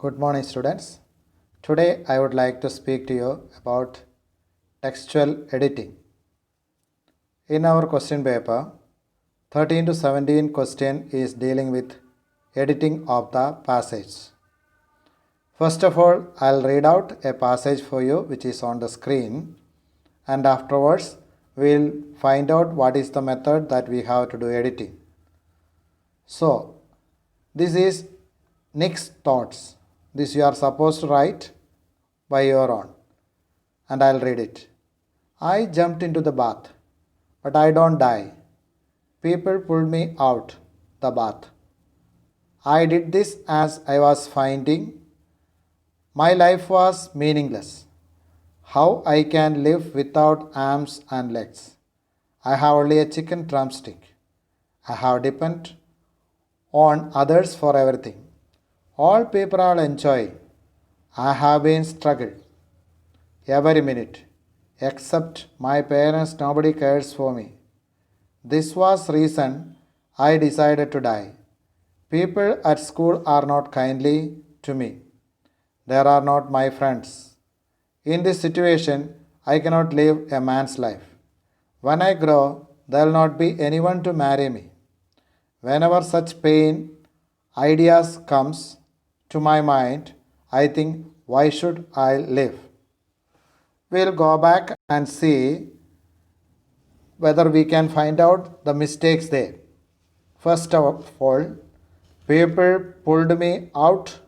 Good morning, students. Today I would like to speak to you about textual editing. In our question paper, 13 to 17 question is dealing with editing of the passage. First of all, I'll read out a passage for you which is on the screen, and afterwards we'll find out what is the method that we have to do editing. So, this is Nick's thoughts. This you are supposed to write by your own, and I'll read it. I jumped into the bath, but I don't die. People pulled me out the bath. I did this as I was finding my life was meaningless. How I can live without arms and legs. I have only a chicken drumstick. I have depended on others for everything. All people are enjoying. I have been struggling every minute. Except my parents, nobody cares for me. This was reason I decided to die. People at school are not kindly to me. They are not my friends. In this situation, I cannot live a man's life. When I grow, there will not be anyone to marry me. Whenever such pain ideas comes to my mind, I think, why should I live? We'll go back and see whether we can find out the mistakes there. First of all, people pulled me out.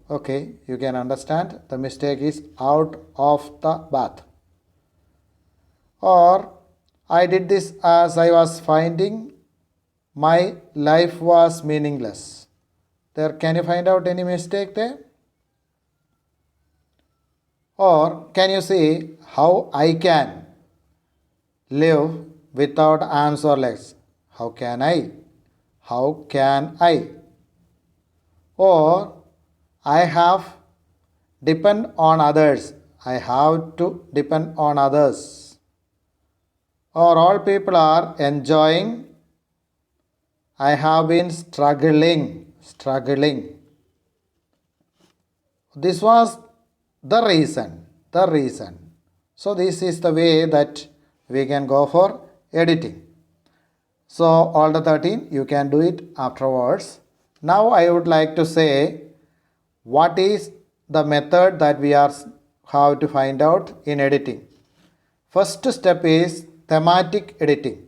Okay, you can understand the mistake is out of the bath. Or I did this as I was finding my life was meaningless. There, can you find out any mistake there? Or can you see how I can live without arms or legs? How can I? How can I? Or I have depend on others. I have to depend on others. Or all people are enjoying. I have been struggling. This was the reason. So this is the way that we can go for editing. So all the 13 you can do it afterwards. Now I would like to say what is the method that we are have to find out in editing. First step is thematic editing.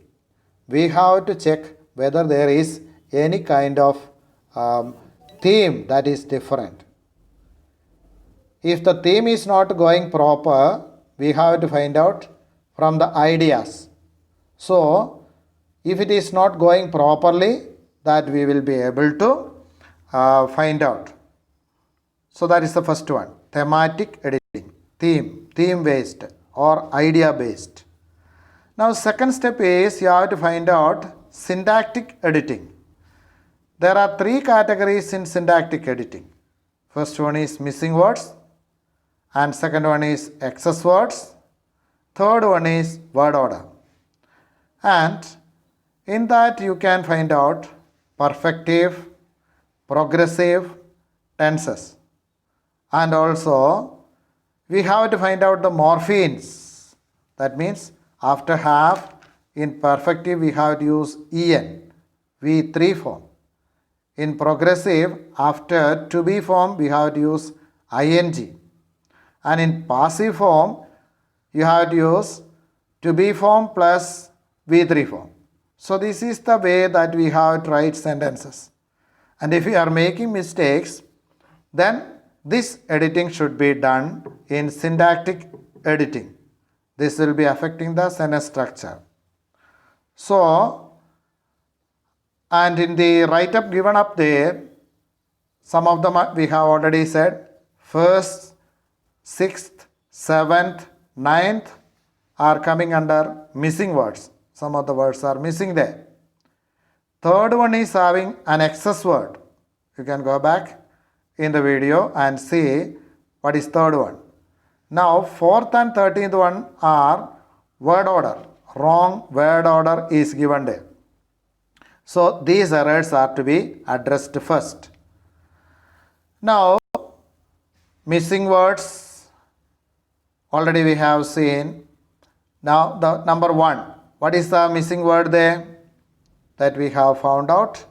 We have to check whether there is any kind of theme that is different. If the theme is not going proper, we have to find out from the ideas. So, if it is not going properly, that we will be able to find out. So, that is the first one, thematic editing, theme based or idea based. Now, second step is you have to find out syntactic editing. There are three categories in syntactic editing. First one is missing words, and second one is excess words, third one is word order. And in that you can find out perfective, progressive tenses. And also we have to find out the morphemes. That means after have, in perfective we have to use en, V3 form. In progressive, after to be form, we have to use ing. And in passive form, you have to use to be form plus V3 form. So this is the way that we have to write sentences. And if we are making mistakes, then this editing should be done in syntactic editing. This will be affecting the sentence structure. So, and in the write-up given up there, some of them we have already said. First, 6th, 7th, 9th are coming under missing words. Some of the words are missing there. Third one is having an excess word. You can go back in the video and see what is third one. Now, 4th and 13th one are word order. Wrong word order is given there. So these errors are to be addressed first. Now missing words already we have seen. Now the number 1. What is the missing word there that we have found out?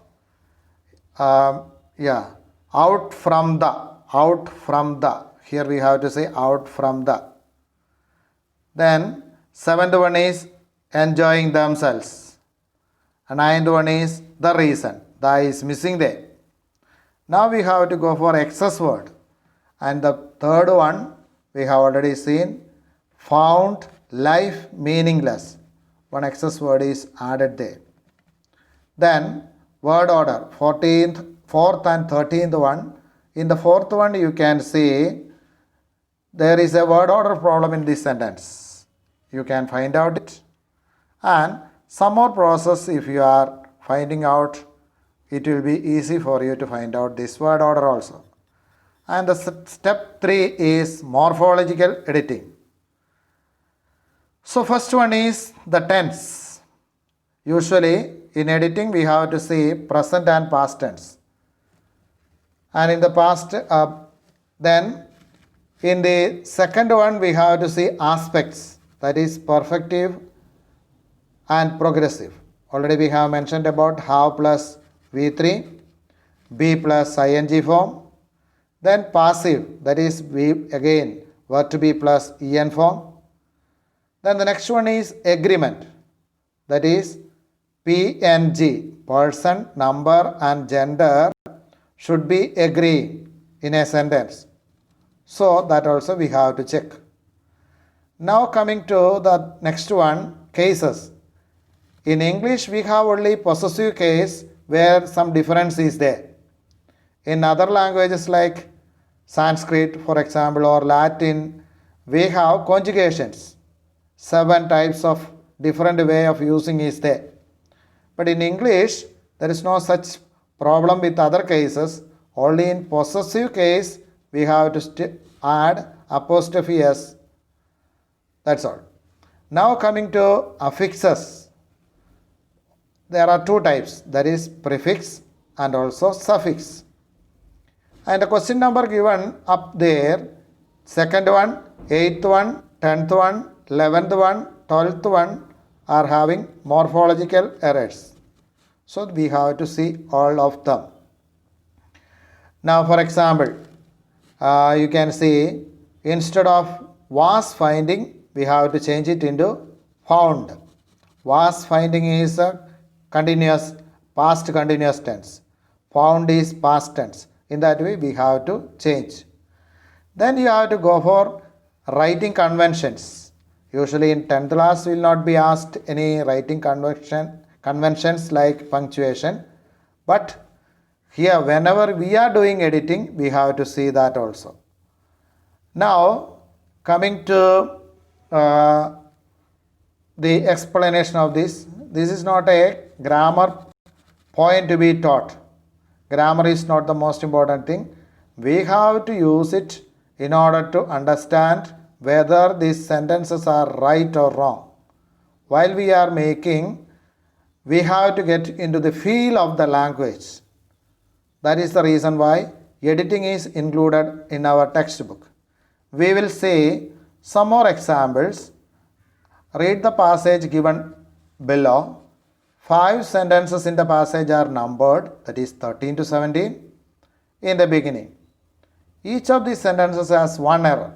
Out from the. Out from the. Here we have to say out from the. Then 7th one is enjoying themselves. And 9th one is the reason. The is missing there. Now we have to go for excess word. And the 3rd one we have already seen. Found life meaningless. One excess word is added there. Then word order. 4th and 13th one. In the 4th one you can see there is a word order problem in this sentence. You can find out it. And some more process if you are finding out, it will be easy for you to find out this word order also. And the step 3 is morphological editing. So first one is the tense. Usually in editing we have to see present and past tense. And in the past, then in the second one we have to see aspects, that is perfective and progressive. Already we have mentioned about have plus V3, be plus ing form. Then passive, that is be again verb to be plus en form. Then the next one is agreement, that is PNG, person, number and gender should be agreeing in a sentence. So that also we have to check. Now coming to the next one, cases. In English we have only possessive case where some difference is there. In other languages like Sanskrit for example or Latin, we have conjugations. 7 types of different way of using is there. But in English there is no such problem with other cases. Only in possessive case we have to add apostrophe s. That's all. Now coming to affixes. There are 2 types, that is prefix and also suffix. And the question number given up there, 2nd one, 8th one, 10th one, 11th one, 12th one are having morphological errors. So we have to see all of them. Now for example, you can see instead of was finding, we have to change it into found. Was finding is a continuous, past continuous tense. Found is past tense. In that way we have to change. Then you have to go for writing conventions. Usually in 10th class will not be asked any writing conventions like punctuation. But here whenever we are doing editing, we have to see that also. Now coming to the explanation of this. This is not a grammar point to be taught. Grammar is not the most important thing. We have to use it in order to understand whether these sentences are right or wrong. While we are making, we have to get into the feel of the language. That is the reason why editing is included in our textbook. We will see some more examples. Read the passage given below. 5 sentences in the passage are numbered, that is 13 to 17 in the beginning. Each of these sentences has one error.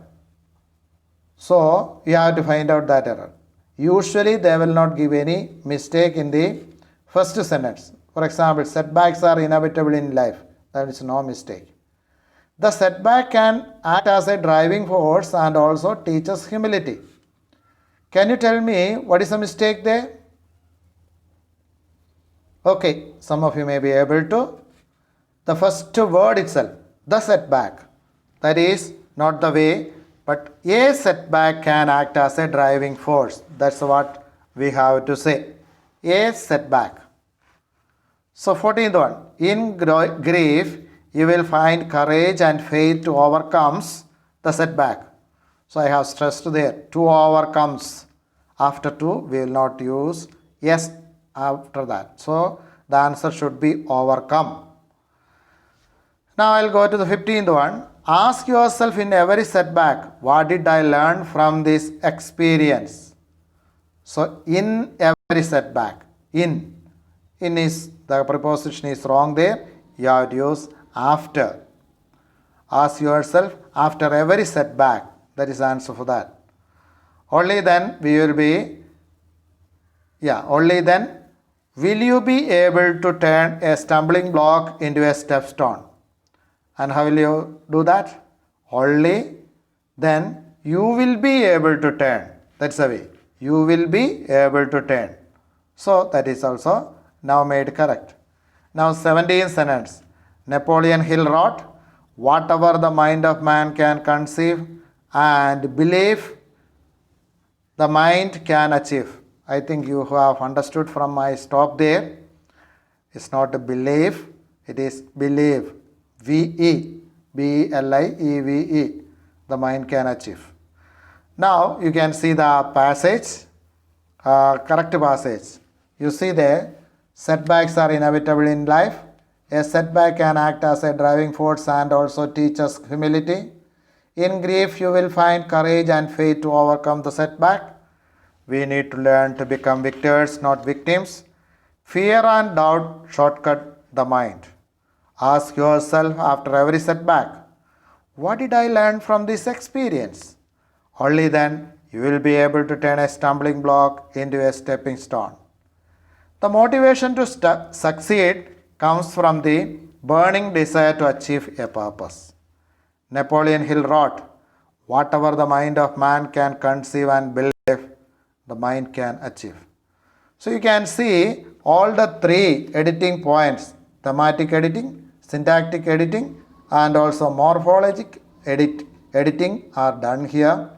So you have to find out that error. Usually they will not give any mistake in the first sentence. For example, setbacks are inevitable in life. That is no mistake. The setback can act as a driving force and also teach us humility. Can you tell me what is the mistake there? Okay, some of you may be able to. The first word itself, the setback. That is not the way, but a setback can act as a driving force. That's what we have to say. A setback. So 14th one. In grief, you will find courage and faith to overcome the setback. So I have stressed there, to overcomes. After to, we will not use yes after that. So the answer should be overcome. Now I will go to the 15th one. ask yourself in every setback, what did I learn from this experience? So, in every setback, in is, the preposition is wrong there. You have to use after. Ask yourself after every setback. That is the answer for that. Only then only then will you be able to turn a stumbling block into a stepstone. And how will you do that? Only then you will be able to turn. That's the way. You will be able to turn. So that is also now made correct. Now 17th sentence. Napoleon Hill wrote, whatever the mind of man can conceive and believe, the mind can achieve. I think you have understood from my stop there. It's not a belief, it is believe. V-E, B-L-I-E-V-E. The mind can achieve. Now you can see the passage, correct passage. You see there, setbacks are inevitable in life. A setback can act as a driving force and also teach us humility. In grief, you will find courage and faith to overcome the setback. We need to learn to become victors, not victims. Fear and doubt shortcut the mind. Ask yourself after every setback, what did I learn from this experience? Only then you will be able to turn a stumbling block into a stepping stone. The motivation to succeed comes from the burning desire to achieve a purpose. Napoleon Hill wrote, whatever the mind of man can conceive and believe, the mind can achieve. So you can see all the three editing points, thematic editing, syntactic editing and also morphologic editing are done here.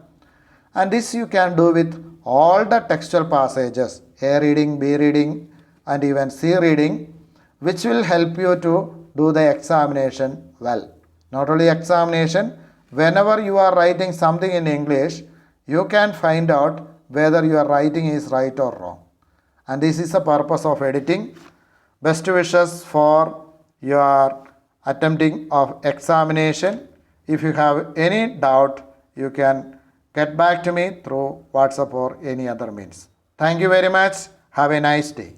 And this you can do with all the textual passages, A reading, B reading and even C reading, which will help you to do the examination well. Not only examination, whenever you are writing something in English, you can find out whether your writing is right or wrong. And this is the purpose of editing. Best wishes for your attempting of examination. If you have any doubt, you can get back to me through WhatsApp or any other means. Thank you very much. Have a nice day.